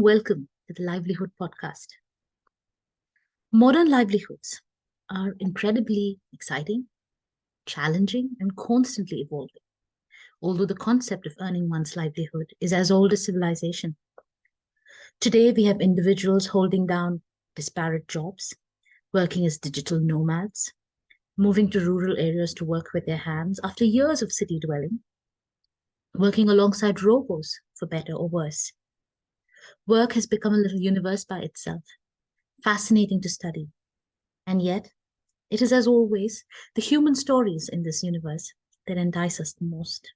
welcome to the Livelyhood podcast. Modern livelihoods are incredibly exciting, challenging, and constantly evolving, although the concept of earning one's livelihood is as old as civilization. Today, we have individuals holding down disparate jobs, working as digital nomads, moving to rural areas to work with their hands after years of city dwelling, working alongside robots for better or worse. Work has become a little universe by itself, fascinating to study. And yet, it is, as always, the human stories in this universe that entice us the most.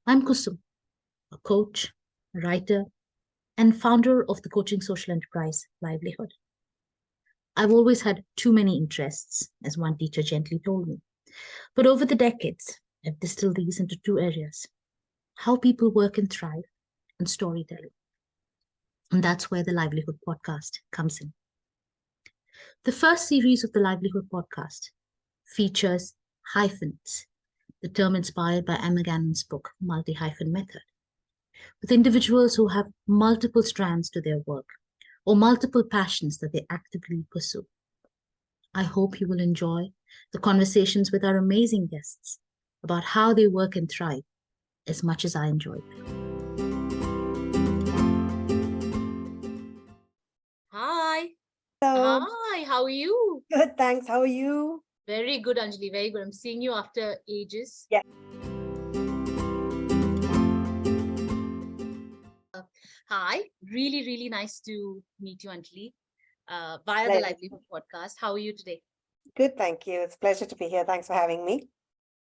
I'm Kusum, a coach, a writer, and founder of the coaching social enterprise Livelyhood. I've always had too many interests, as one teacher gently told me. But over the decades, I've distilled these into two areas: how people work and thrive, and storytelling. And that's where the Livelyhood podcast comes in. The first series of the Livelyhood podcast features hyphens, the term inspired by Emma Gannon's book, Multi-Hyphen Method, with individuals who have multiple strands to their work or multiple passions that they actively pursue. I hope you will enjoy the conversations with our amazing guests about how they work and thrive as much as I enjoyed them. Hi. Hello. Hi, how are you? Good, thanks. How are you? Very good, Anjali. Very good. I'm seeing you after ages. Yeah. Hi. Really, really nice to meet you, Anjali, via the Livelyhood podcast. How are you today? Good, thank you. It's a pleasure to be here. Thanks for having me.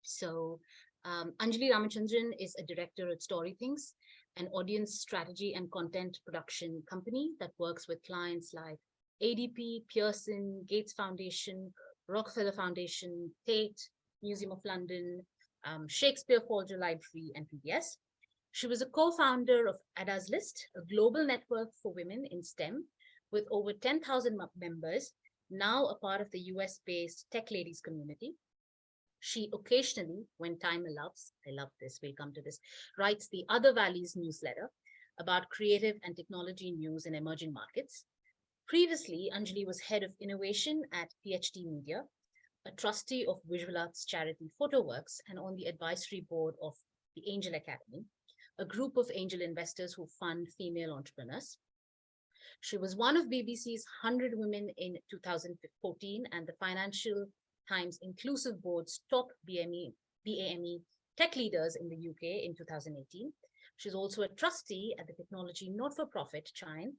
So, Anjali Ramachandran is a director at Storythings, an audience strategy and content production company that works with clients like ADP, Pearson, Gates Foundation, Rockefeller Foundation, Tate, Museum of London, Shakespeare, Folger Library, and PBS. She was a co-founder of Ada's List, a global network for women in STEM with over 10,000 members, now a part of the US-based Tech Ladies community. She occasionally, when time allows, I love this, we'll come to this, writes the Other Valleys newsletter about creative and technology news in emerging markets. Previously, Anjali was head of innovation at PhD Media, a trustee of visual arts charity Photoworks, and on the advisory board of the Angel Academy, a group of angel investors who fund female entrepreneurs. She was one of BBC's 100 Women in 2014 and the Financial Times Inclusive Board's top BAME Tech Leaders in the UK in 2018. She's also a trustee at the technology not-for-profit Chayn,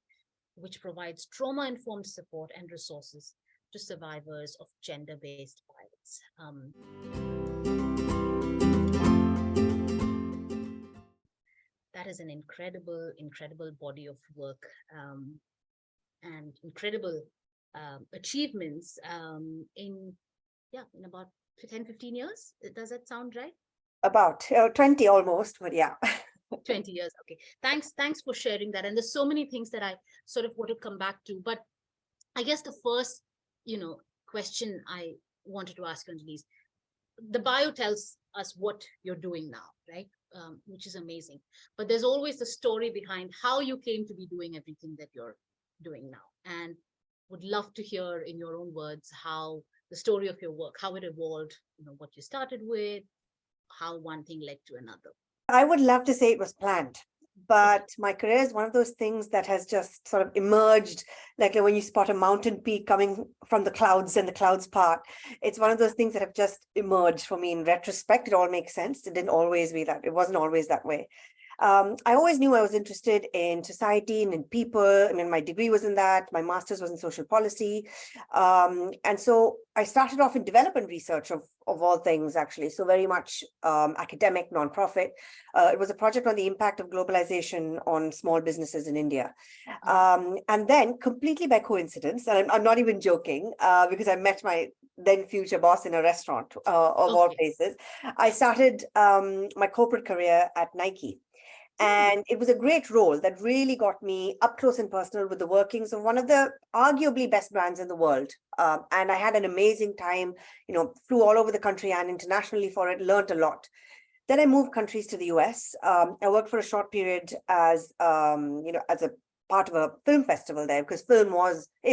which provides trauma-informed support and resources to survivors of gender-based violence. That is an incredible, incredible body of work and incredible achievements in about 10, 15 years. Does that sound right? About 20 almost, but yeah. 20 years. Okay. Thanks for sharing that. And there's so many things that I sort of want to come back to. But I guess the first, question I wanted to ask, Anjali, is the bio tells us what you're doing now, right? Which is amazing. But there's always the story behind how you came to be doing everything that you're doing now. And would love to hear in your own words how the story of your work, how it evolved, what you started with, how one thing led to another. I would love to say it was planned, but my career is one of those things that has just sort of emerged, like when you spot a mountain peak coming from the clouds and the clouds part. It's one of those things that have just emerged for me. In retrospect, it all makes sense. It didn't always be that. It wasn't always that way. I always knew I was interested in society and in people. I mean, my degree was in that. My master's was in social policy. And so I started off in development research of all things, actually. So very much academic, nonprofit. It was a project on the impact of globalization on small businesses in India. And then completely by coincidence, and I'm not even joking, because I met my then future boss in a restaurant of all places. I started my corporate career at Nike. And it was a great role that really got me up close and personal with the workings of one of the arguably best brands in the world. And I had an amazing time, flew all over the country and internationally for it, learned a lot. Then I moved countries to the US. I worked for a short period as, as a part of a film festival there, because film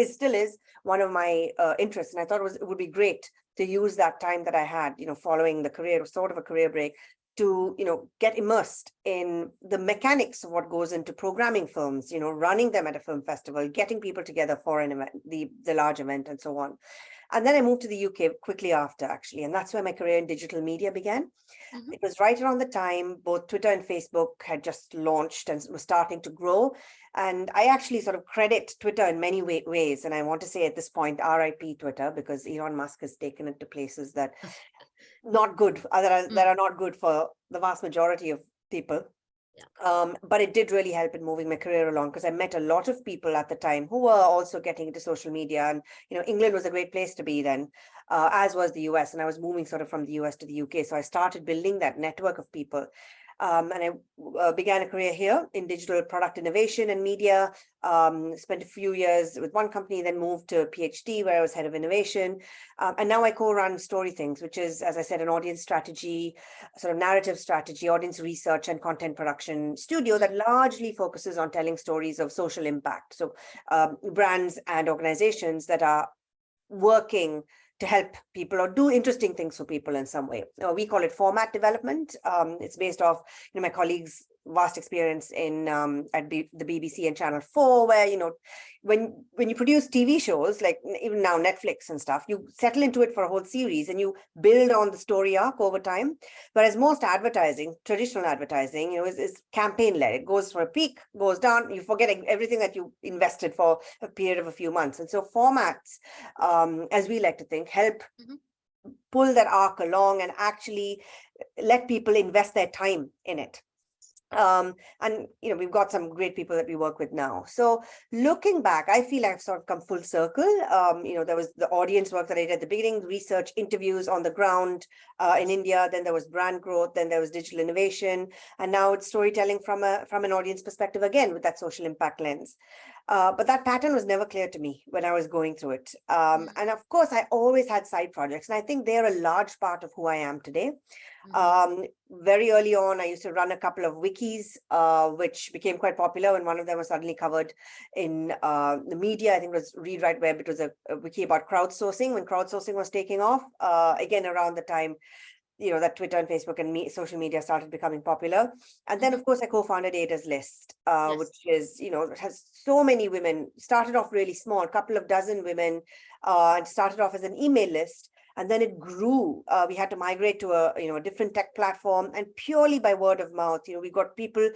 still is one of my interests. And I thought it would be great to use that time that I had, following the career, sort of a career break, to, get immersed in the mechanics of what goes into programming films, running them at a film festival, getting people together for an event, the large event, and so on. And then I moved to the UK quickly after, actually. And that's where my career in digital media began. Mhm. It was right around the time both Twitter and Facebook had just launched and was starting to grow. And I actually sort of credit Twitter in many ways. And I want to say at this point, RIP Twitter, because Elon Musk has taken it to places that not good, that are not good for the vast majority of people. But it did really help in moving my career along, because I met a lot of people at the time who were also getting into social media. And, England was a great place to be then, as was the US. And I was moving sort of from the US to the UK. So I started building that network of people. And I began a career here in digital product innovation and media, spent a few years with one company, then moved to a PhD where I was head of innovation. And now I co-run Storythings, which is, as I said, an audience strategy, sort of narrative strategy, audience research and content production studio that largely focuses on telling stories of social impact. So brands and organizations that are working to help people or do interesting things for people in some way. We call it format development. It's based off my colleagues' vast experience in the BBC and Channel 4, where when you produce TV shows, like even now Netflix and stuff, you settle into it for a whole series and you build on the story arc over time. Whereas most advertising, traditional advertising, is campaign led. It goes for a peak, goes down, you forget everything that you invested for a period of a few months. And so formats, as we like to think, help pull that arc along and actually let people invest their time in it. And we've got some great people that we work with now. So looking back, I feel I've sort of come full circle. There was the audience work that I did at the beginning, research, interviews on the ground in India. Then there was brand growth. Then there was digital innovation, and now it's storytelling from an audience perspective again with that social impact lens. But that pattern was never clear to me when I was going through it. And of course, I always had side projects, and I think they're a large part of who I am today. Very early on, I used to run a couple of wikis, which became quite popular, and one of them was suddenly covered in the media. I think it was Read Write Web. It was a wiki about crowdsourcing, when crowdsourcing was taking off, again, around the time that Twitter and Facebook and social media started becoming popular. And then, of course, I co-founded Ada's List, which is, it has so many women, started off really small, a couple of dozen women, and started off as an email list. And then it grew. We had to migrate to a different tech platform, and purely by word of mouth, we got people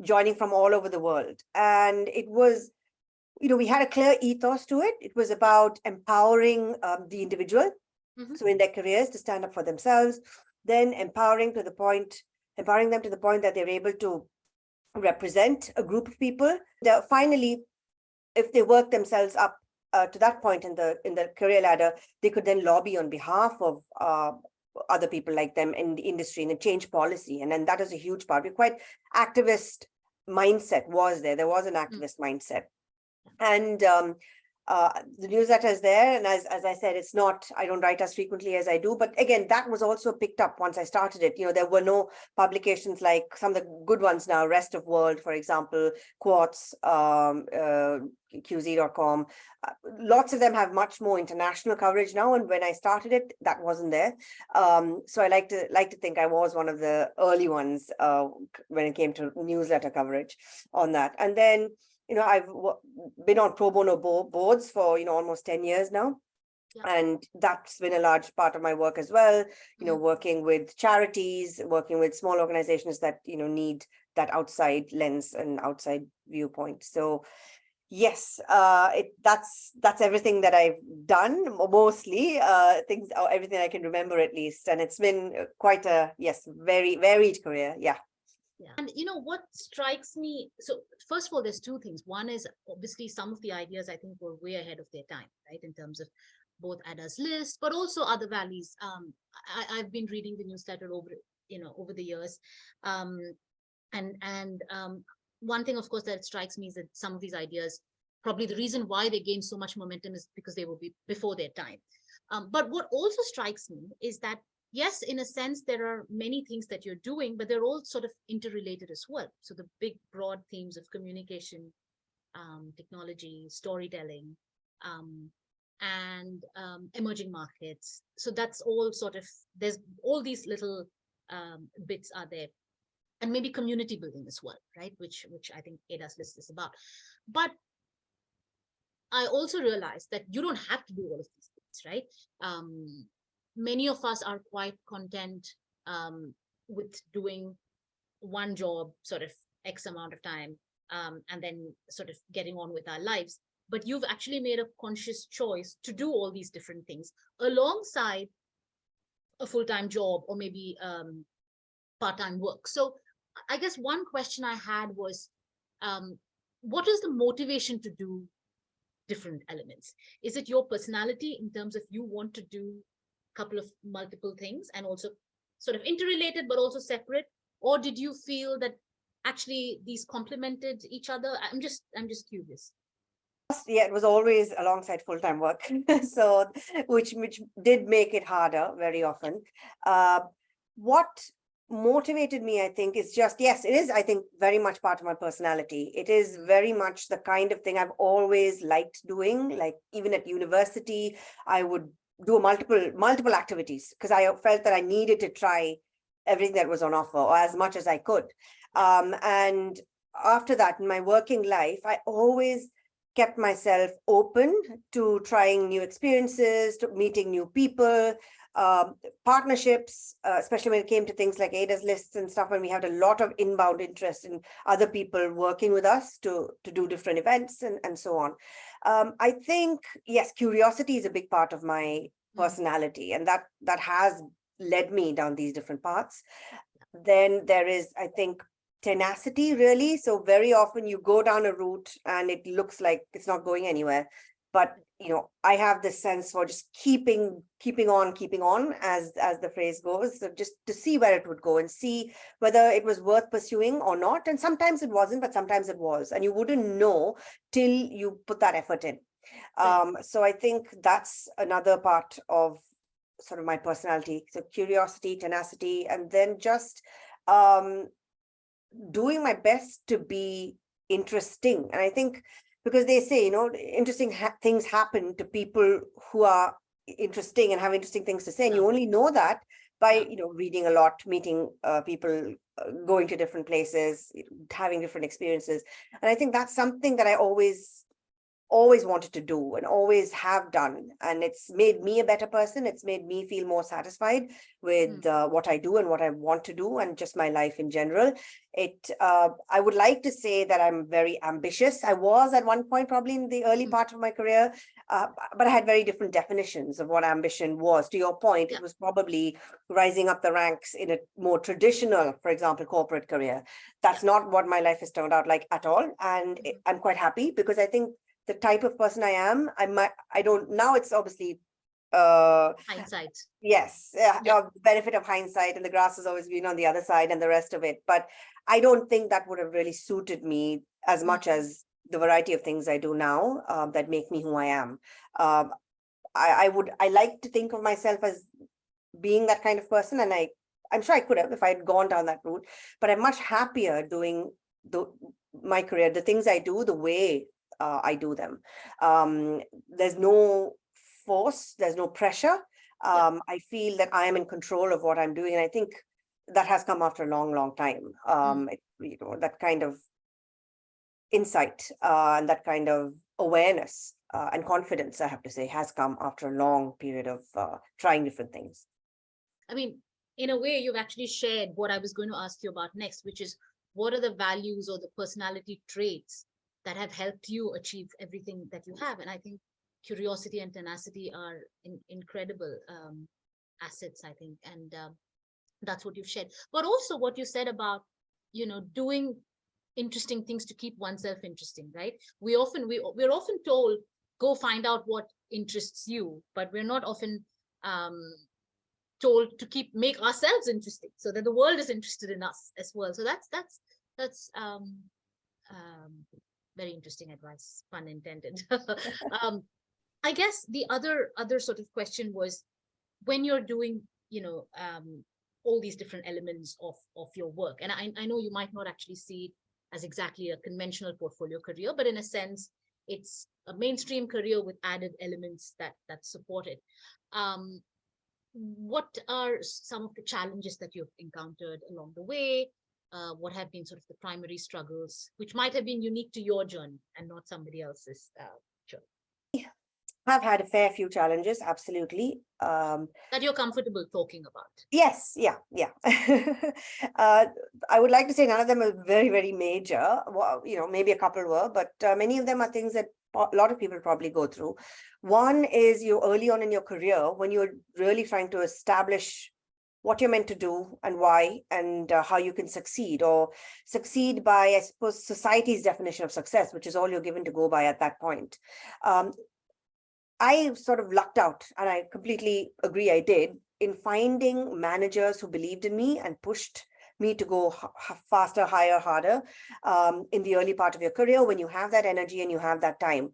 joining from all over the world. And it was, we had a clear ethos to it. It was about empowering the individual, so in their careers, to stand up for themselves, then empowering them to the point that they're able to represent a group of people. Finally, if they work themselves up to that point in the career ladder, they could then lobby on behalf of other people like them in the industry and change policy. And then that is a huge part. We're quite activist mindset was there. There was an activist mindset. And the newsletter is there. And as I said, it's not, I don't write as frequently as I do. But again, that was also picked up once I started it. There were no publications like some of the good ones now, Rest of World, for example, Quartz, QZ.com. Lots of them have much more international coverage now. And when I started it, that wasn't there. So I like to think I was one of the early ones when it came to newsletter coverage on that. And then, I've been on pro bono boards for, almost 10 years now. And that's been a large part of my work as well, working with charities, working with small organizations that, need that outside lens and outside viewpoint. So yes, that's everything that I've done, mostly everything I can remember at least. And it's been quite a, very varied career. Yeah. Yeah. And what strikes me, so first of all, there's two things. One is obviously some of the ideas I think were way ahead of their time, right? In terms of both Ada's List, but also other values. I've been reading the newsletter over the years. One thing, of course, that strikes me is that some of these ideas, probably the reason why they gained so much momentum is because they will be before their time. But what also strikes me is that yes, in a sense, there are many things that you're doing, but they're all sort of interrelated as well. So the big, broad themes of communication, technology, storytelling, um, and emerging markets. So that's all sort of, there's all these little bits are there. And maybe community building as well, right? Which I think ADA's list is about. But I also realized that you don't have to do all of these things, right? Many of us are quite content with doing one job, sort of X amount of time, and then sort of getting on with our lives. But you've actually made a conscious choice to do all these different things alongside a full-time job or maybe part-time work. So I guess one question I had was, what is the motivation to do different elements? Is it your personality in terms of you want to do a couple of multiple things and also sort of interrelated, but also separate? Or did you feel that actually these complemented each other? I'm just curious. Yeah, it was always alongside full-time work. So which did make it harder very often. What motivated me, I think, is just, yes, it is, I think, very much part of my personality. It is very much the kind of thing I've always liked doing. Like even at university, I would do multiple activities because I felt that I needed to try everything that was on offer, or as much as I could. And after that, in my working life, I always kept myself open to trying new experiences, to meeting new people, partnerships, especially when it came to things like ADA's lists and stuff, when we had a lot of inbound interest in other people working with us to do different events and so on. I think, yes, curiosity is a big part of my personality, and that has led me down these different paths. Then there is, I think, tenacity, really. So very often you go down a route and it looks like it's not going anywhere, but I have this sense for just keeping on, as the phrase goes, so just to see where it would go and see whether it was worth pursuing or not. And sometimes it wasn't, but sometimes it was, and you wouldn't know till you put that effort in. So I think that's another part of sort of my personality. So curiosity, tenacity, and then just doing my best to be interesting. And I think because they say, interesting things happen to people who are interesting and have interesting things to say. And you only know that by, reading a lot, meeting people, going to different places, having different experiences. And I think that's something that I always wanted to do and always have done. And it's made me a better person. It's made me feel more satisfied with what I do and what I want to do and just my life in general. I would like to say that I'm very ambitious. I was at one point, probably in the early part of my career, but I had very different definitions of what ambition was. To your point, it was probably rising up the ranks in a more traditional, for example, corporate career. That's not what my life has turned out like at all. And I'm quite happy because I think the type of person I am, I don't, now it's obviously hindsight. Yes, benefit of hindsight, and the grass has always been on the other side and the rest of it. But I don't think that would have really suited me as much as the variety of things I do now that make me who I am. I like to think of myself as being that kind of person, and I'm sure I could have if I had gone down that route. But I'm much happier doing my career, the things I do, the way I do them. There's no force, there's no pressure. I feel that I am in control of what I'm doing, and I think that has come after a long time. That kind of insight and that kind of awareness and confidence, I have to say, has come after a long period of trying different things. I mean, in a way, you've actually shared what I was going to ask you about next, which is what are the values or the personality traits that have helped you achieve everything that you have? And I think curiosity and tenacity are incredible assets, I think. And that's what you've shared. But also what you said about, doing interesting things to keep oneself interesting, right? We're often told, go find out what interests you, but we're not often told to make ourselves interesting so that the world is interested in us as well. So that's very interesting advice, pun intended. I guess the other sort of question was, when you're doing all these different elements of your work. And I know you might not actually see it as exactly a conventional portfolio career, but in a sense, it's a mainstream career with added elements that support it. What are some of the challenges that you've encountered along the way? What have been sort of the primary struggles, which might have been unique to your journey and not somebody else's journey? I've had a fair few challenges, absolutely. That you're comfortable talking about. Yes, yeah. I would like to say none of them are very, very major. Well, maybe a couple were, but many of them are things that a lot of people probably go through. One is you early on in your career, when you're really trying to establish what you're meant to do and why, and how you can succeed, or succeed by, I suppose, society's definition of success, which is all you're given to go by at that point. I sort of lucked out, and I completely agree I did, in finding managers who believed in me and pushed me to go faster, higher, harder in the early part of your career, when you have that energy and you have that time.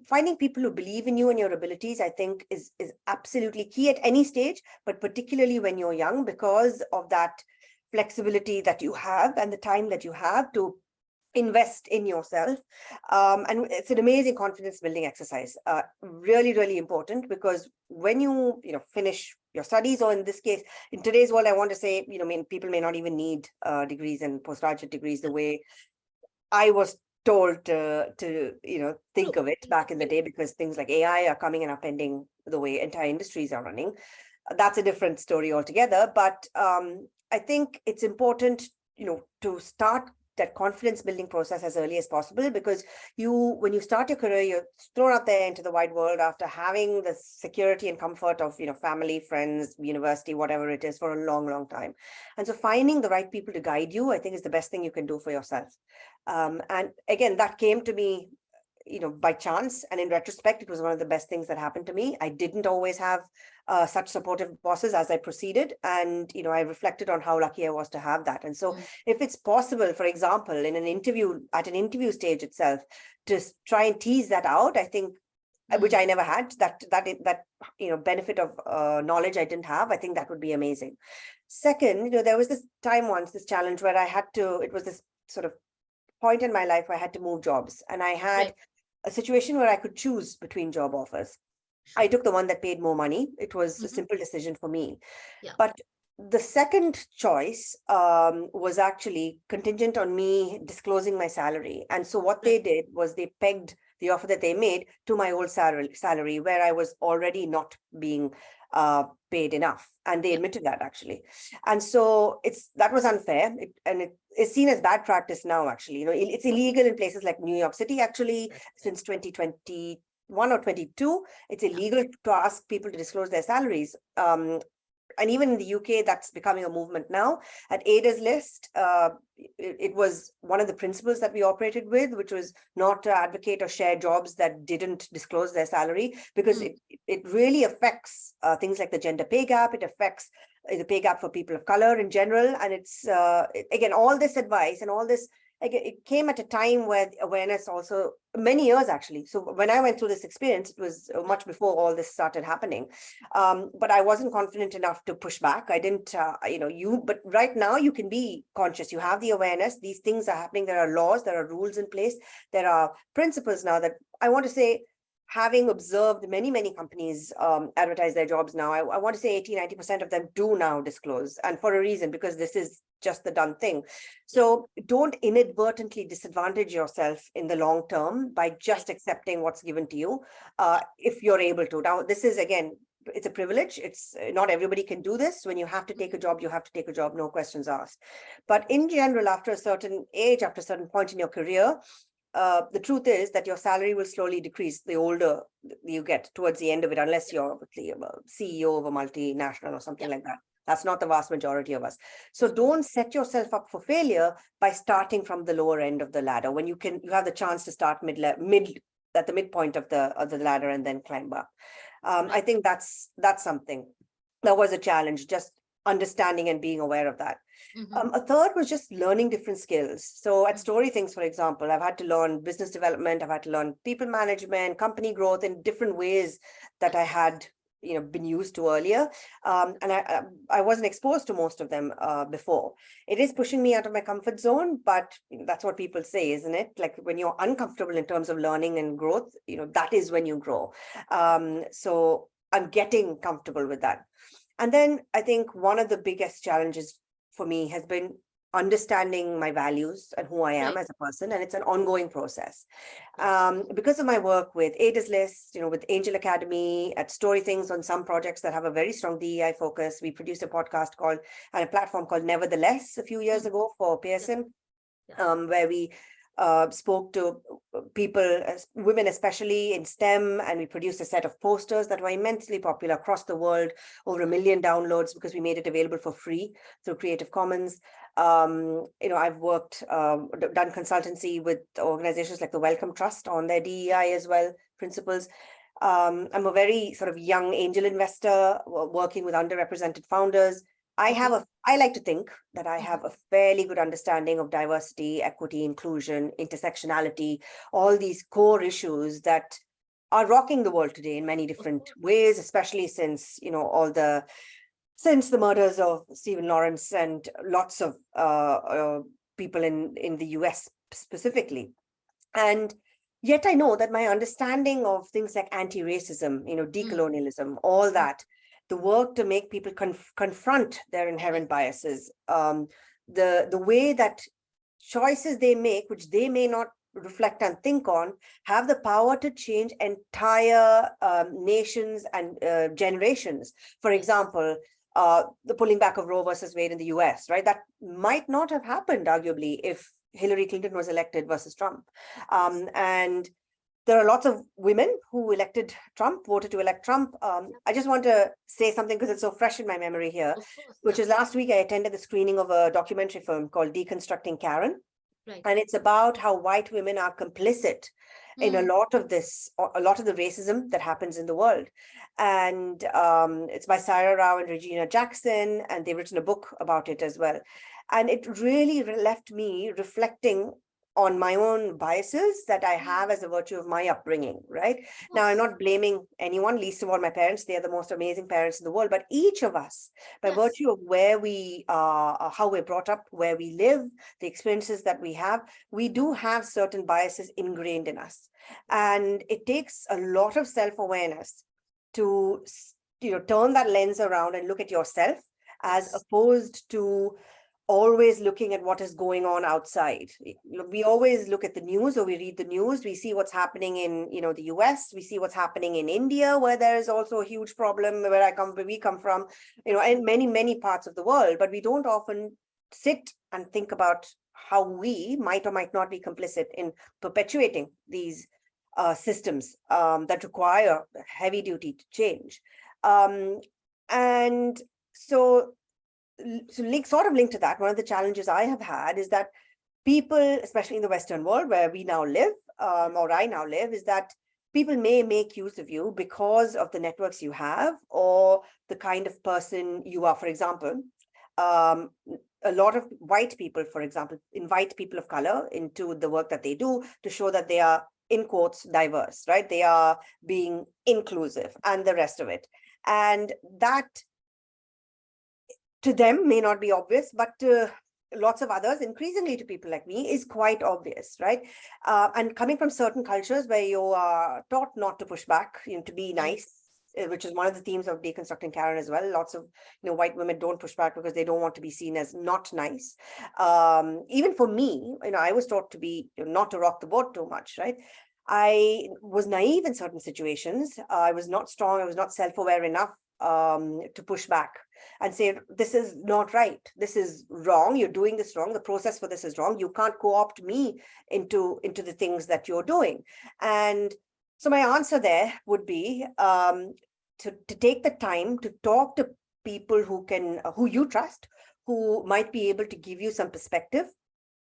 Finding people who believe in you and your abilities, I think, is absolutely key at any stage, but particularly when you're young, because of that flexibility that you have and the time that you have to invest in yourself. And it's an amazing confidence building exercise. Really, really important, because when you finish your studies, or in this case, in today's world, I want to say, people may not even need degrees and postgraduate degrees the way I was told to think of it back in the day, because things like AI are coming and upending the way entire industries are running. That's a different story altogether. But I think it's important, to start that confidence building process as early as possible, because when you start your career, you're thrown out there into the wide world after having the security and comfort of family, friends, university, whatever it is, for a long, long time. And so finding the right people to guide you, I think, is the best thing you can do for yourself. And again, that came to me by chance, and in retrospect, it was one of the best things that happened to me. I didn't always have such supportive bosses as I proceeded, and I reflected on how lucky I was to have that. And so if it's possible, for example, in an interview, at an interview stage itself, to try and tease that out, I think, which I never had, that benefit of knowledge I didn't have, I think that would be amazing. Second, there was this time once, this challenge where it was this sort of point in my life where I had to move jobs, and I had a situation where I could choose between job offers. I took the one that paid more money. It was a simple decision for me. But the second choice was actually contingent on me disclosing my salary. And so what they did was they pegged the offer that they made to my old salary, where I was already not being paid enough. And they admitted that, actually. And so that was unfair. It is seen as bad practice now, actually. It's illegal in places like New York City, actually, since 2021 or 22. It's illegal to ask people to disclose their salaries. And even in the UK, that's becoming a movement now. At Ada's list, it was one of the principles that we operated with, which was not to advocate or share jobs that didn't disclose their salary, because it really affects things like the gender pay gap. It affects the pay gap for people of color in general. And it's, again, all this advice and all this, it came at a time where awareness also, many years actually. So when I went through this experience, it was much before all this started happening. But I wasn't confident enough to push back. I didn't, but right now you can be conscious. You have the awareness. These things are happening. There are laws, there are rules in place. There are principles now that I want to say, having observed many, many companies advertise their jobs now, I want to say 80-90% of them do now disclose, and for a reason, because this is just the done thing. So don't inadvertently disadvantage yourself in the long term by just accepting what's given to you, if you're able to. Now, this is, again, it's a privilege. It's not everybody can do this. When you have to take a job, you have to take a job, no questions asked. But in general, after a certain age, after a certain point in your career, the truth is that your salary will slowly decrease the older you get towards the end of it, unless you're obviously a CEO of a multinational or something like that. That's not the vast majority of us. So don't set yourself up for failure by starting from the lower end of the ladder, when you have the chance to start mid at the midpoint of the ladder and then climb up. I think that's something that was a challenge, just understanding and being aware of that. A third was just learning different skills. So at Storythings, for example, I've had to learn business development. I've had to learn people management, company growth in different ways that I had been used to earlier. And I wasn't exposed to most of them before. It is pushing me out of my comfort zone, but that's what people say, isn't it? Like when you're uncomfortable in terms of learning and growth, that is when you grow. So I'm getting comfortable with that. And then I think one of the biggest challenges for me has been understanding my values and who I am as a person. And it's an ongoing process. Because of my work with Ada's List, with Angel Academy, at Storythings, on some projects that have a very strong DEI focus. We produced a podcast and a platform called Nevertheless a few years ago for Pearson, where we spoke to people, women especially in STEM, and we produced a set of posters that were immensely popular across the world, over 1 million downloads, because we made it available for free through Creative Commons. I've worked, done consultancy with organizations like the Wellcome Trust on their DEI as well, principles. I'm a very sort of young angel investor working with underrepresented founders. I like to think that I have a fairly good understanding of diversity, equity, inclusion, intersectionality, all these core issues that are rocking the world today in many different ways, especially since, since the murders of Stephen Lawrence and lots of people in the US specifically. And yet I know that my understanding of things like anti-racism, decolonialism, all that, the work to make people confront their inherent biases, the way that choices they make, which they may not reflect and think on, have the power to change entire nations and generations. For example, the pulling back of Roe versus Wade in the US, right? That might not have happened, arguably, if Hillary Clinton was elected versus Trump. And there are lots of women who voted to elect Trump. I just want to say something because it's so fresh in my memory here, which is last week I attended the screening of a documentary film called Deconstructing Karen. Right. And it's about how white women are complicit in a lot of the racism that happens in the world. And it's by Sarah Rao and Regina Jackson, and they've written a book about it as well. And it really left me reflecting on my own biases that I have as a virtue of my upbringing, right? Now, I'm not blaming anyone, least of all my parents. They are the most amazing parents in the world. But each of us, by virtue of where we are, how we're brought up, where we live, the experiences that we have, we do have certain biases ingrained in us. And it takes a lot of self-awareness to, turn that lens around and look at yourself, as opposed to always looking at what is going on outside. We always look at the news, or we read the news, we see what's happening in the US, we see what's happening in India, where there is also a huge problem, where we come from, and many parts of the world, but we don't often sit and think about how we might or might not be complicit in perpetuating these systems that require heavy duty to change. And so sort of linked to that, one of the challenges I have had is that people, especially in the Western world where we now live, or I now live, is that people may make use of you because of the networks you have or the kind of person you are. For example, a lot of white people, for example, invite people of color into the work that they do to show that they are, in quotes, diverse, right? They are being inclusive and the rest of it. And that, to them, may not be obvious, but to lots of others, increasingly to people like me, is quite obvious, right? And coming from certain cultures where you are taught not to push back, to be nice, which is one of the themes of Deconstructing Karen as well. Lots of white women don't push back because they don't want to be seen as not nice. Even for me, I was taught to be not to rock the boat too much, right? I was naive in certain situations. I was not strong. I was not self-aware enough to push back and say, this is not right. This is wrong. You're doing this wrong. The process for this is wrong. You can't co-opt me into the things that you're doing. And so my answer there would be to take the time to talk to people who you trust, who might be able to give you some perspective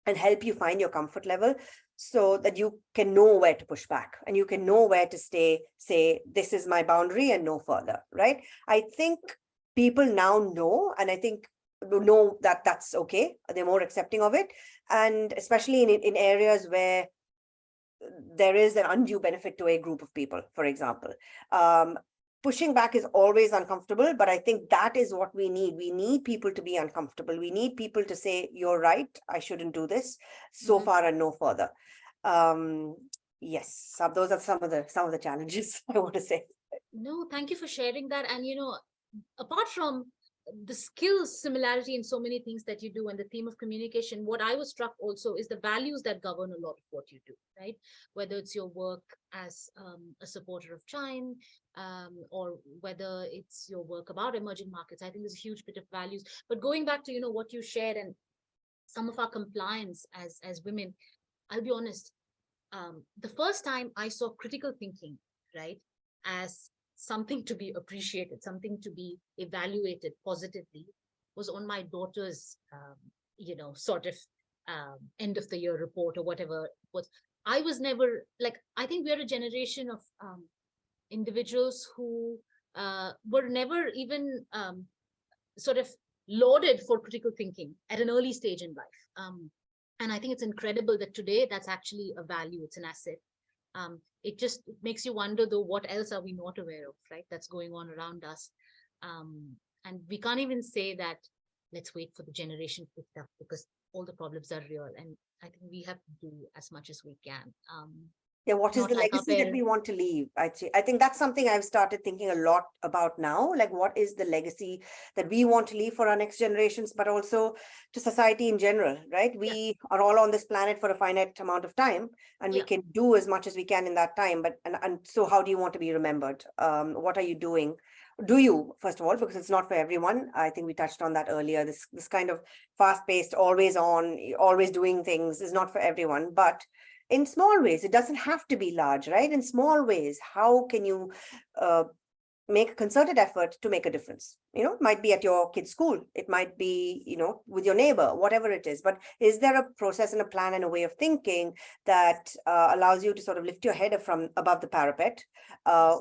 and help you find your comfort level, so that you can know where to push back and you can know where to say, this is my boundary and no further, right? I think people now know, and I think know that that's okay. They're more accepting of it. And especially in areas where there is an undue benefit to a group of people, for example. pushing back is always uncomfortable, but I think that is what we need. We need people to be uncomfortable. We need people to say, you're right, I shouldn't do this. So far and no further. Yes, so those are some of the challenges I want to say. No, thank you for sharing that. And, apart from the skills similarity in so many things that you do and the theme of communication, what I was struck also is the values that govern a lot of what you do, right? Whether it's your work as a supporter of Chayn, or whether it's your work about emerging markets. I think there's a huge bit of values. But going back to, what you shared and some of our compliance as women, I'll be honest, the first time I saw critical thinking, right, as something to be appreciated, something to be evaluated positively, was on my daughter's, sort of end of the year report or whatever it was. I was never like, I think we're a generation of individuals who were never even sort of lauded for critical thinking at an early stage in life. And I think it's incredible that today that's actually a value, it's an asset. It just makes you wonder, though, what else are we not aware of, right? That's going on around us. And we can't even say that, let's wait for the generation to pick up, because all the problems are real. And I think we have to do as much as we can. Yeah, what is Not the like our legacy that we parents. want to leave? I think that's something I've started thinking a lot about now. Like, what is the legacy that we want to leave for our next generations, but also to society in general, right? Yeah, We are all on this planet for a finite amount of time, and we yeah, can do as much as we can in that time. But and so how do you want to be remembered? What are you doing? Do you, first of all, because it's not for everyone. I think we touched on that earlier. This kind of fast-paced, always on, always doing things is not for everyone. But in small ways, it doesn't have to be large, right? In small ways, how can you make a concerted effort to make a difference? It might be at your kid's school, it might be, with your neighbor, whatever it is. But is there a process and a plan and a way of thinking that allows you to sort of lift your head from above the parapet?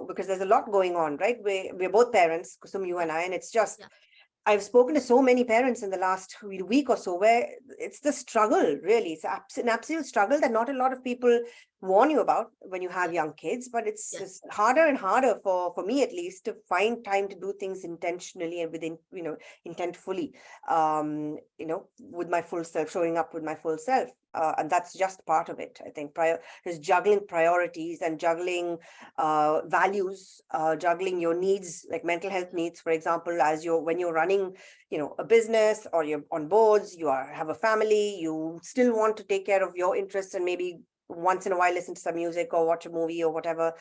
Because there's a lot going on, right? We're both parents, Kusum, you and I, and it's just, yeah. I've spoken to so many parents in the last week or so where it's the struggle, really. It's an absolute struggle that not a lot of people warn you about when you have Yes, young kids, but yes, it's harder and harder for me, at least, to find time to do things intentionally and within, intentfully, with my full self, showing up with my full self. And that's just part of it. I think is juggling priorities and juggling values, juggling your needs, like mental health needs, for example, when you're running, a business, or you're on boards, have a family, you still want to take care of your interests and maybe once in a while listen to some music or watch a movie or whatever.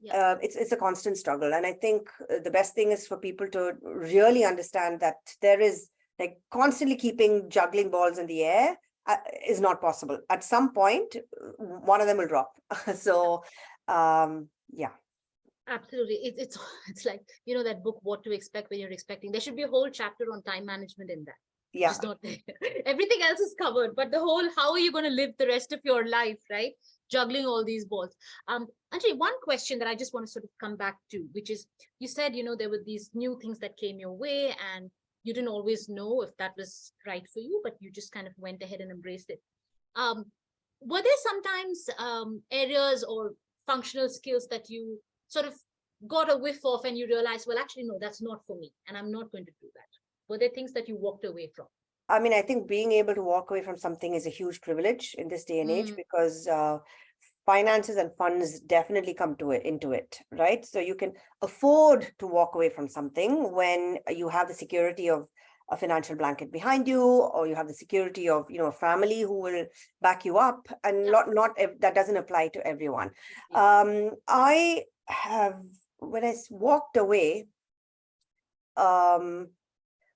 yeah. It's a constant struggle. And I think the best thing is for people to really understand that there is, like, constantly keeping juggling balls in the air is not possible. At some point, one of them will drop. So, yeah. Absolutely. It's like, that book, What to Expect When You're Expecting. There should be a whole chapter on time management in that, which Yeah. is not there. Everything else is covered, but the whole, how are you going to live the rest of your life, right? Juggling all these balls. Actually, one question that I just want to sort of come back to, which is, you said, there were these new things that came your way and you didn't always know if that was right for you, but you just kind of went ahead and embraced it. Were there sometimes areas or functional skills that you sort of got a whiff of and you realized, well, actually, no, that's not for me, and I'm not going to do that? Were there things that you walked away from? I mean, I think being able to walk away from something is a huge privilege in this day and age, because finances and funds definitely come into it, right? So you can afford to walk away from something when you have the security of a financial blanket behind you, or you have the security of, a family who will back you up, and Yeah. that doesn't apply to everyone. Yeah. I have, when I walked away,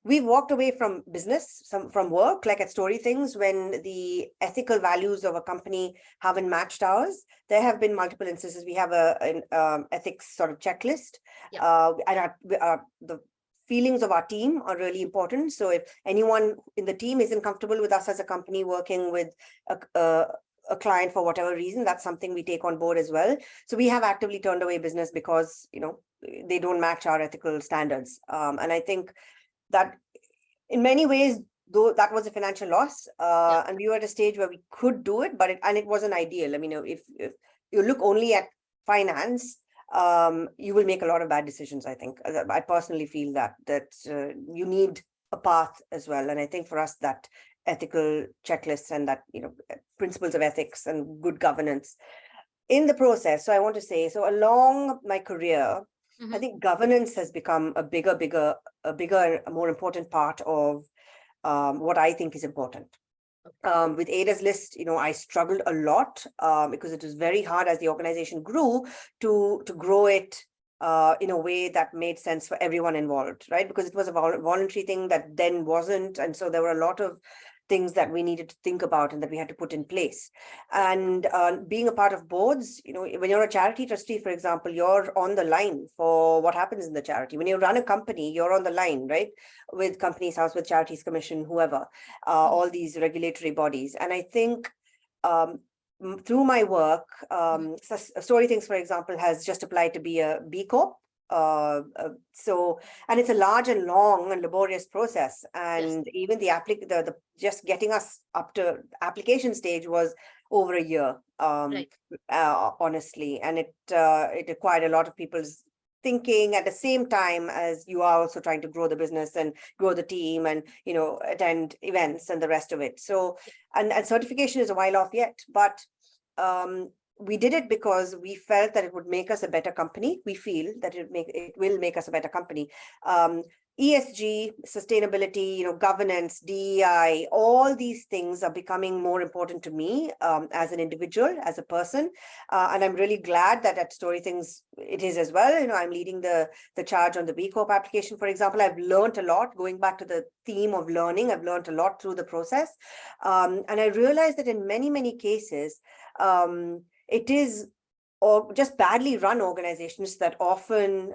we've walked away from business, from work, like at Storythings, when the ethical values of a company haven't matched ours. There have been multiple instances. We have an ethics sort of checklist. Yeah. And the feelings of our team are really important. So if anyone in the team isn't comfortable with us as a company working with a client for whatever reason, that's something we take on board as well. So we have actively turned away business because, they don't match our ethical standards. And I think that in many ways, though, that was a financial loss, Yeah. and we were at a stage where we could do it, but it wasn't ideal. I mean, if you look only at finance, you will make a lot of bad decisions. I think I personally feel that you need a path as well. And I think for us, that ethical checklists and that, principles of ethics and good governance in the process. So I want to say, so along my career, I think governance has become a bigger, a more important part of what I think is important. With Ada's list, I struggled a lot because it was very hard as the organization grew to grow it in a way that made sense for everyone involved, right? Because it was a voluntary thing that then wasn't. And so there were a lot of things that we needed to think about and that we had to put in place. And being a part of boards, when you're a charity trustee, for example, you're on the line for what happens in the charity. When you run a company, you're on the line, right? With Companies House, with Charities Commission, whoever, all these regulatory bodies. And I think through my work, Storythings, for example, has just applied to be a B Corp. And it's a large and long and laborious process, and even the just getting us up to application stage was over a year, honestly, and it required a lot of people's thinking at the same time as you are also trying to grow the business and grow the team and attend events and the rest of it. So and certification is a while off yet, but we did it because we felt that it would make us a better company. We feel that it will make us a better company. ESG, sustainability, governance, DEI, all these things are becoming more important to me as an individual, as a person. And I'm really glad that at Storythings it is as well. I'm leading the charge on the B Corp application, for example. I've learned a lot, going back to the theme of learning. I've learned a lot through the process. And I realized that in many, many cases, it is just badly run organizations that often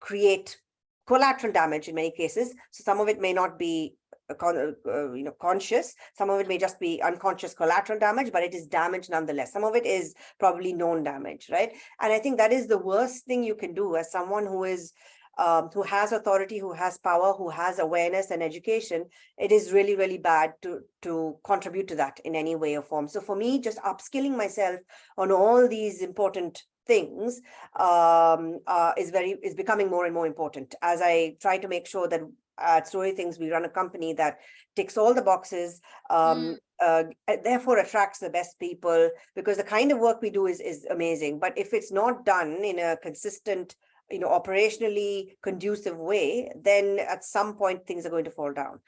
create collateral damage in many cases. So some of it may not be conscious. Some of it may just be unconscious collateral damage, but it is damage nonetheless. Some of it is probably known damage, right? And I think that is the worst thing you can do as someone who is who has authority, who has power, who has awareness and education. It is really, really bad to contribute to that in any way or form. So for me, just upskilling myself on all these important things is becoming more and more important as I try to make sure that at Storythings we run a company that ticks all the boxes, therefore attracts the best people, because the kind of work we do is amazing. But if it's not done in a consistent, operationally conducive way, then at some point things are going to fall down.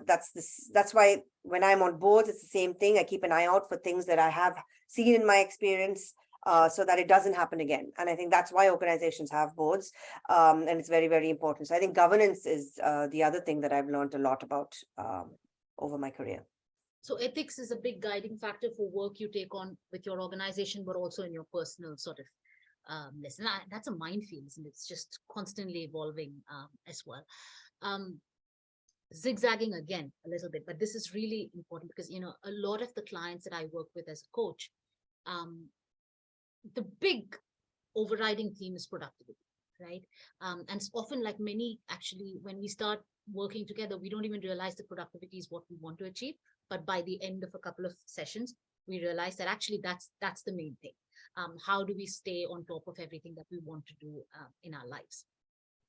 That's why when I'm on boards, it's the same thing. I keep an eye out for things that I have seen in my experience, so that it doesn't happen again. And I think that's why organizations have boards, and it's very, very important. So I think governance is the other thing that I've learned a lot about over my career. So ethics is a big guiding factor for work you take on with your organization, but also in your personal sort of lesson. That's a minefield, isn't it? It's just constantly evolving as well. Zigzagging again a little bit, but this is really important because, a lot of the clients that I work with as a coach, the big overriding theme is productivity, right? And it's often like actually, when we start working together, we don't even realize that productivity is what we want to achieve. But by the end of a couple of sessions, we realize that actually that's the main thing. How do we stay on top of everything that we want to do in our lives?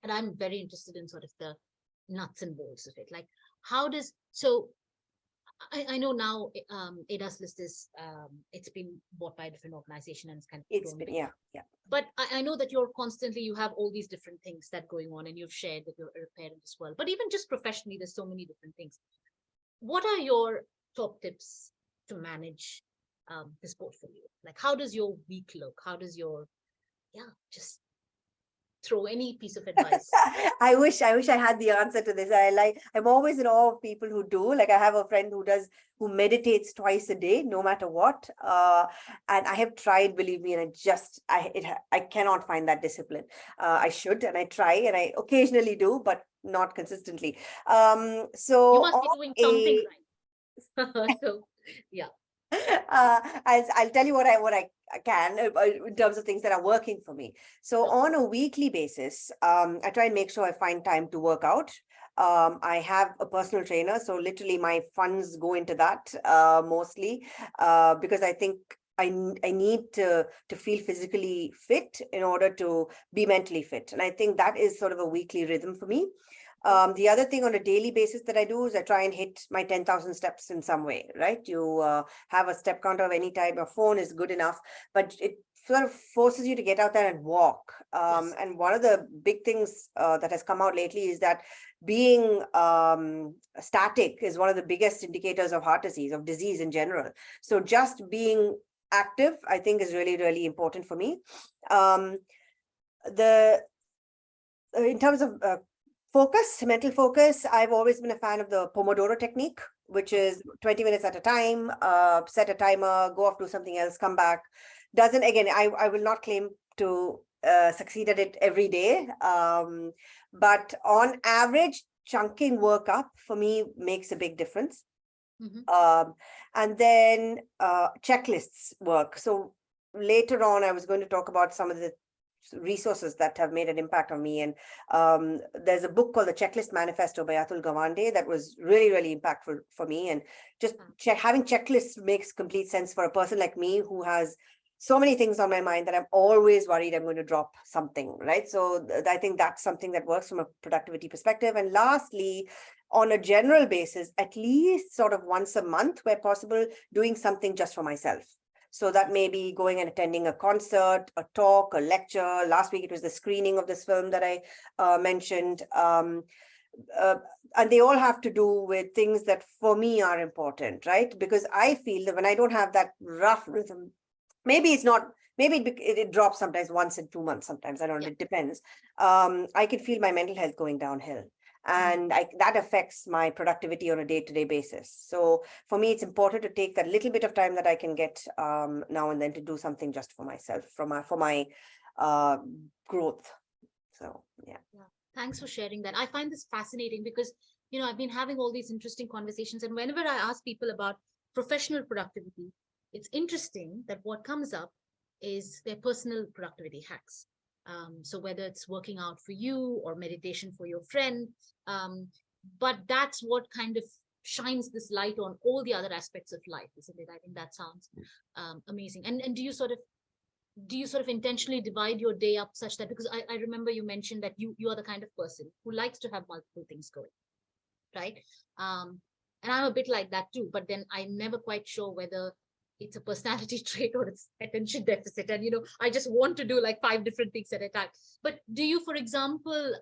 And I'm very interested in sort of the nuts and bolts of it. Like, I know now Ada's list is it's been bought by a different organization and it's kind of yeah. But I know that you have all these different things that going on, and you've shared that you're a parent as well. But even just professionally, there's so many different things. What are your top tips to manage this portfolio? Like, how does your week look? How does your just throw any piece of advice? I wish I had the answer to this. I'm always in awe of people who do. Like, I have a friend who meditates twice a day, no matter what. And I have tried, believe me, and I cannot find that discipline. I should, and I try, and I occasionally do, but not consistently. So you must be doing something right. So yeah. I'll tell you what I can in terms of things that are working for me. So on a weekly basis, I try and make sure I find time to work out. I have a personal trainer, so literally my funds go into that mostly, because I think I need to feel physically fit in order to be mentally fit. And I think that is sort of a weekly rhythm for me. The other thing on a daily basis that I do is I try and hit my 10,000 steps in some way, right? You have a step counter of any type. Your phone is good enough, but it sort of forces you to get out there and walk. Yes. And one of the big things that has come out lately is that being static is one of the biggest indicators of heart disease, of disease in general. So just being active, I think, is really, really important for me. The In terms of mental focus, I've always been a fan of the Pomodoro technique, which is 20 minutes at a time, set a timer, go off, do something else, come back. Doesn't, again, I will not claim to succeed at it every day. But on average, chunking work up for me makes a big difference. And then checklists work. So later on, I was going to talk about some of the resources that have made an impact on me. And there's a book called The Checklist Manifesto by Atul Gawande that was really, really impactful for me. And just having checklists makes complete sense for a person like me who has so many things on my mind that I'm always worried I'm going to drop something, right? So I think that's something that works from a productivity perspective. And lastly, on a general basis, at least sort of once a month, where possible, doing something just for myself. So that may be going and attending a concert, a talk, a lecture. Last week, it was the screening of this film that I mentioned. And they all have to do with things that for me are important, right? Because I feel that when I don't have that rough rhythm, maybe it's not, maybe it drops sometimes once in 2 months, sometimes, I don't know, it depends. I could feel my mental health going downhill. And that affects my productivity on a day-to-day basis. So for me, it's important to take that little bit of time that I can get now and then to do something just for myself, for my growth. So, yeah. Thanks for sharing that. I find this fascinating because, I've been having all these interesting conversations. And whenever I ask people about professional productivity, it's interesting that what comes up is their personal productivity hacks. So whether it's working out for you or meditation for your friend, but that's what kind of shines this light on all the other aspects of life, isn't it? I think that sounds amazing. And do you sort of intentionally divide your day up such that, because I remember you mentioned that you are the kind of person who likes to have multiple things going, right? And I'm a bit like that too, but then I'm never quite sure whether it's a personality trait or it's attention deficit. And, I just want to do like 5 different things at a time. But do you, for example,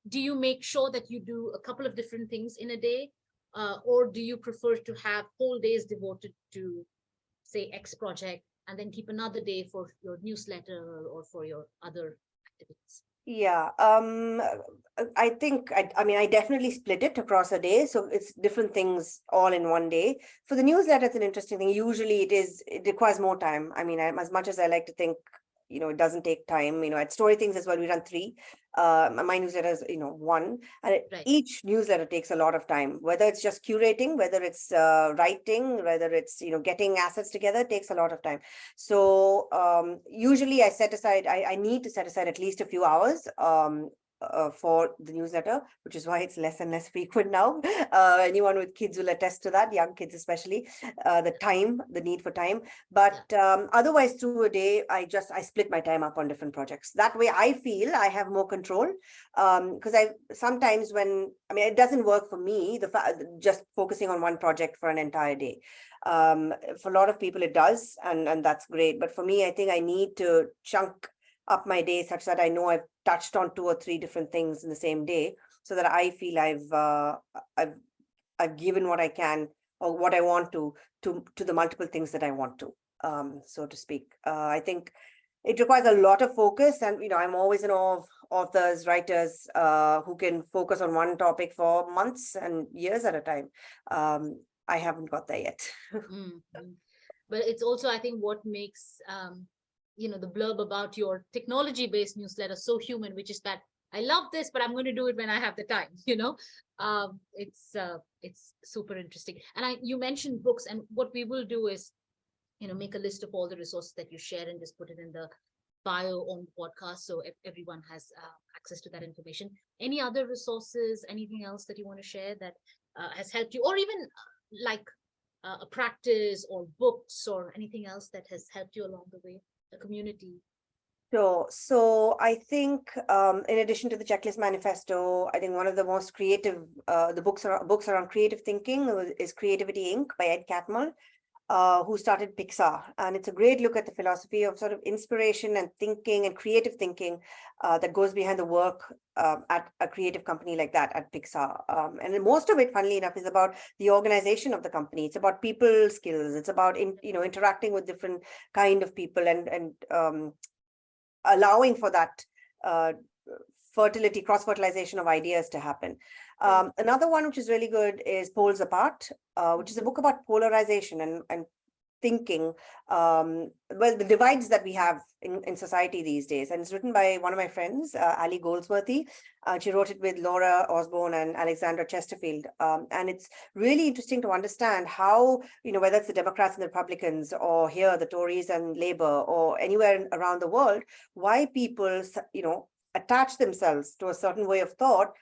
do you make sure that you do a couple of different things in a day? Or do you prefer to have whole days devoted to, say, X project and then keep another day for your newsletter or for your other activities? Yeah, I think I definitely split it across a day. So it's different things all in one day. For the newsletter, it's an interesting thing. Usually it requires more time. As much as I like to think, it doesn't take time. At Storythings as well, we run 3. My newsletter is, 1. And each newsletter takes a lot of time, whether it's just curating, whether it's writing, whether it's, getting assets together, takes a lot of time. So usually I need to set aside at least a few hours for the newsletter, which is why it's less and less frequent now. Anyone with kids will attest to that, young kids especially, the need for time. But otherwise, through a day, I split my time up on different projects. That way I feel I have more control, because sometimes it doesn't work for me, just focusing on one project for an entire day. For a lot of people it does, and that's great. But for me, I think I need to chunk up my day such that I know I've touched on 2 or 3 different things in the same day, so that I feel I've given what I can or what I want to the multiple things that I want to, so to speak. I think it requires a lot of focus, and I'm always in awe of authors, writers who can focus on one topic for months and years at a time. I haven't got there yet. But it's also, I think, what makes the blurb about your technology-based newsletter so human, which is that I love this, but I'm going to do it when I have the time. It's super interesting. And you mentioned books, and what we will do is, make a list of all the resources that you share and just put it in the bio on the podcast, so everyone has access to that information. Any other resources, anything else that you want to share that has helped you, or even like a practice or books or anything else that has helped you along the way, a community? Sure. So I think, in addition to the checklist manifesto, I think one of the most creative, the books around creative thinking is Creativity Inc. by Ed Catmull, who started Pixar. And it's a great look at the philosophy of sort of inspiration and thinking and creative thinking that goes behind the work at a creative company like that at Pixar. And most of it, funnily enough, is about the organization of the company. It's about people skills. It's about interacting with different kind of people and allowing for that uh, cross-fertilization of ideas to happen. Another one which is really good is Poles Apart, which is a book about polarization and thinking, well, the divides that we have in society these days. And it's written by one of my friends, Ali Goldsworthy. She wrote it with Laura Osborne and Alexandra Chesterfield. And it's really interesting to understand how, whether it's the Democrats and the Republicans, or here the Tories and Labour, or anywhere around the world, why people, attach themselves to a certain way of thought,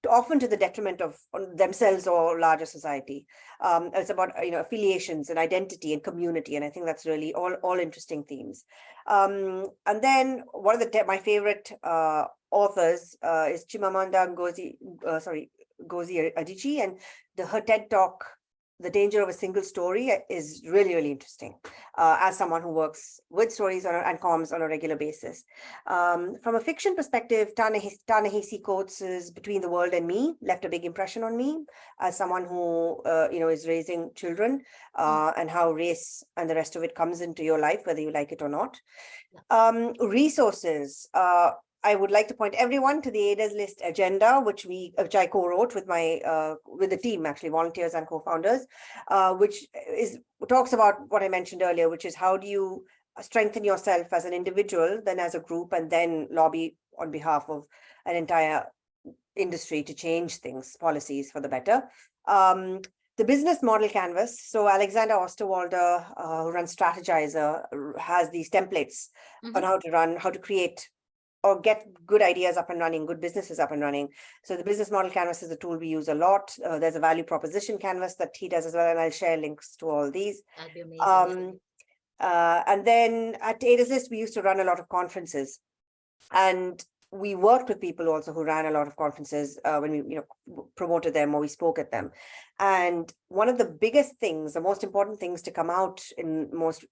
often to the detriment of themselves or larger society. It's about affiliations and identity and community, and I think that's really all interesting themes. And then one of my favorite authors is Chimamanda Ngozi Adichie, and her TED Talk, The Danger of a Single Story, is really, really interesting as someone who works with stories and comms on a regular basis. From a fiction perspective, Ta-Nehisi Coates' Between the World and Me left a big impression on me as someone who, is raising children, and how race and the rest of it comes into your life, whether you like it or not. Resources. I would like to point everyone to the Ada's List agenda, which I co-wrote with with the team, actually, volunteers and co-founders, which talks about what I mentioned earlier, which is how do you strengthen yourself as an individual, then as a group, and then lobby on behalf of an entire industry to change things, policies for the better. The business model canvas. So Alexander Osterwalder, who runs Strategizer, has these templates on how to create or get good ideas up and running, good businesses up and running. So the business model canvas is a tool we use a lot. There's a value proposition canvas that he does as well, and I'll share links to all these. That'd be amazing. And then at Ada's List, we used to run a lot of conferences, and we worked with people also who ran a lot of conferences when we promoted them or we spoke at them. And one of the biggest things, the most important things to come out in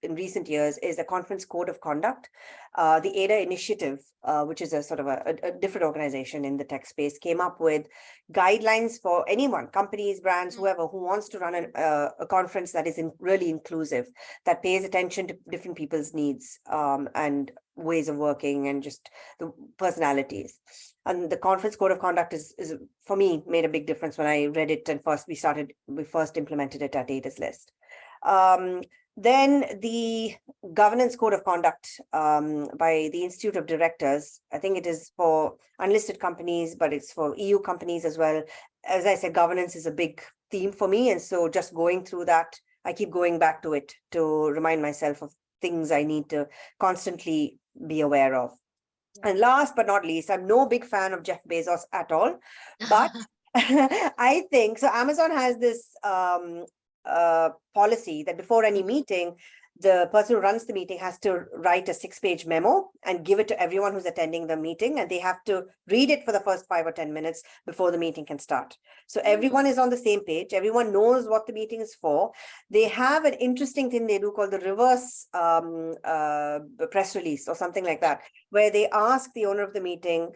recent years is a conference code of conduct. The Ada Initiative, which is a sort of a different organization in the tech space, came up with guidelines for anyone, companies, brands, whoever, who wants to run a conference that is really inclusive, that pays attention to different people's needs and ways of working and just the personalities. And the conference code of conduct is for me made a big difference when I read it, and we first implemented it at Ada's List. Then the governance code of conduct by the Institute of Directors. I think it is for unlisted companies, but it's for EU companies as well. As I said, governance is a big theme for me, and so just going through that, I keep going back to it to remind myself of things I need to constantly be aware of. And last but not least, I'm no big fan of Jeff Bezos at all, but I think, so Amazon has this policy that before any meeting, the person who runs the meeting has to write a 6-page memo and give it to everyone who's attending the meeting, and they have to read it for the first 5 or 10 minutes before the meeting can start. So everyone is on the same page. Everyone knows what the meeting is for. They have an interesting thing they do called the reverse press release or something like that, where they ask the owner of the meeting,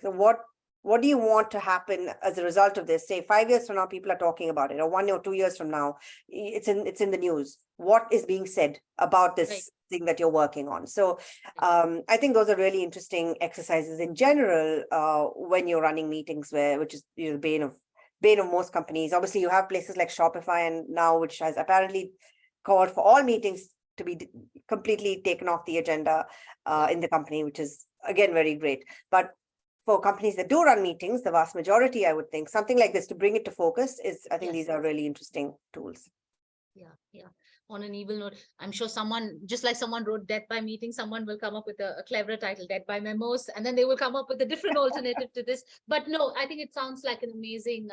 what do you want to happen as a result of this? Say 5 years from now, people are talking about it, or 1 or 2 years from now, it's in the news. What is being said about this thing that you're working on? So I think those are really interesting exercises in general when you're running meetings, which is the bane of most companies. Obviously, you have places like Shopify and now, which has apparently called for all meetings to be completely taken off the agenda in the company, which is again very great. But for companies that do run meetings, the vast majority, I would think, something like this to bring it to focus is, I think these are really interesting tools. Yeah. On an evil note, I'm sure someone, just like someone wrote Death by Meeting, someone will come up with a clever title, Death by Memos, and then they will come up with a different alternative to this. But no, I think it sounds like an amazing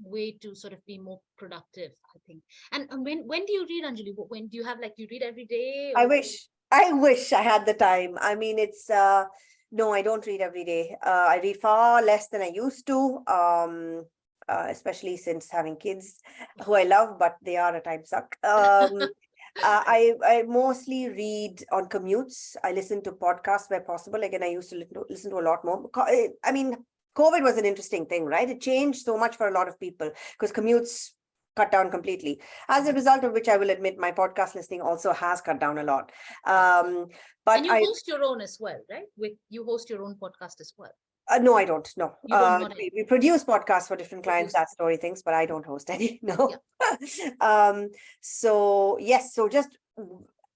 way to sort of be more productive, I think. And when do you read, Anjali? When do you have, like, you read every day? I Or wish I had the time. I mean, it's no, I don't read every day. I read far less than I used to. Especially since having kids who I love, but they are a time suck. I mostly read on commutes. I listen to podcasts where possible. Again, I used to listen to a lot more. I mean, COVID was an interesting thing, right? It changed so much for a lot of people because commutes cut down completely. As a result of which, I will admit, my podcast listening also has cut down a lot. But and you host your own as well, right? You host your own podcast as well. No, I don't. No, You don't, not we produce podcasts for different clients at Storythings, but I don't host any. No. So yes, so just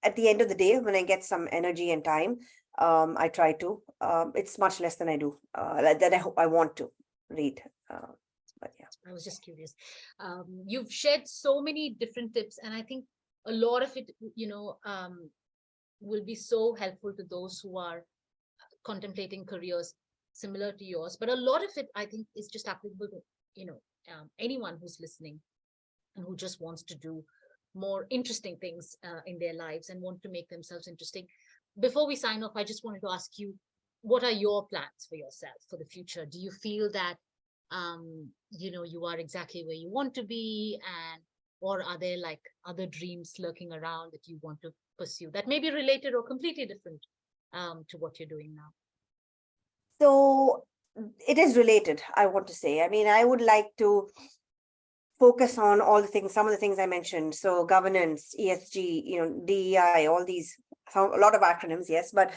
at the end of the day, when I get some energy and time, I try to. It's much less than I do. That I want to read. But yeah, I was just curious. You've shared so many different tips, and I think a lot of it, will be so helpful to those who are contemplating careers similar to yours. But a lot of it, I think, is just applicable to, anyone who's listening and who just wants to do more interesting things in their lives and want to make themselves interesting. Before we sign off, I just wanted to ask you, what are your plans for yourself for the future? Do you feel that, you are exactly where you want to be, or are there like other dreams lurking around that you want to pursue that may be related or completely different to what you're doing now? so it is related, I want to say. I mean, I would like to focus on all the things, some of the things I mentioned. So governance, ESG, DEI, all these, a lot of acronyms, yes, but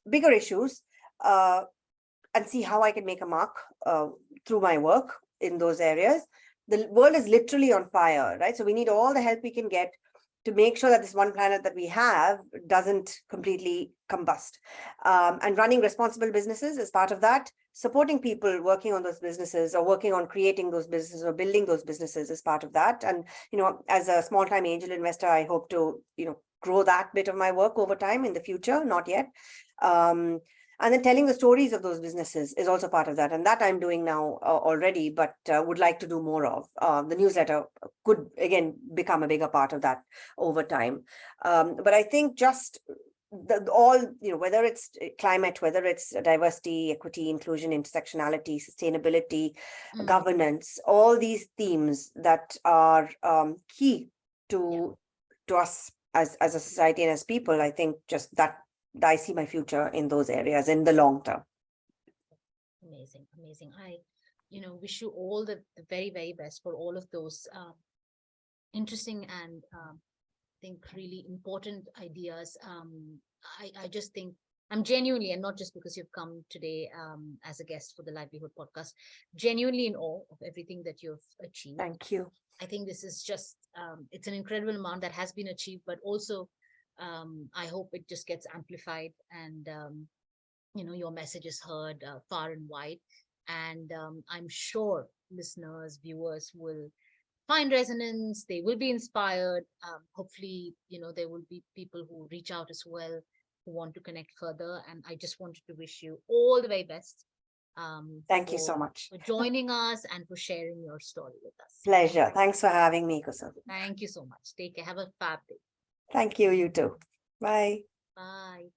bigger issues, and see how I can make a mark through my work in those areas. The world is literally on fire, right? So we need all the help we can get to make sure that this one planet that we have doesn't completely combust. And running responsible businesses is part of that. Supporting people working on those businesses or working on creating those businesses or building those businesses is part of that. And, as a small-time angel investor, I hope to, grow that bit of my work over time in the future, not yet. And then telling the stories of those businesses is also part of that. And that I'm doing now already, but would like to do more of. The newsletter could, again, become a bigger part of that over time. But I think just whether it's climate, whether it's diversity, equity, inclusion, intersectionality, sustainability, governance, all these themes that are key to us as a society and as people, I think just that I see my future in those areas in the long term. Amazing. I, wish you all the very, very best for all of those interesting and I think really important ideas. I just think I'm genuinely, and not just because you've come today as a guest for the Livelyhood podcast, genuinely in awe of everything that you've achieved. Thank you. I think this is just, it's an incredible amount that has been achieved, but also I hope it just gets amplified and, your message is heard far and wide. And I'm sure listeners, viewers will find resonance. They will be inspired. Hopefully, there will be people who reach out as well, who want to connect further. And I just wanted to wish you all the very best. Thank you so much for joining us and for sharing your story with us. Pleasure. Thanks for having me, Kusum. Thank you so much. Take care. Have a fab day. Thank you. You too. Bye. Bye.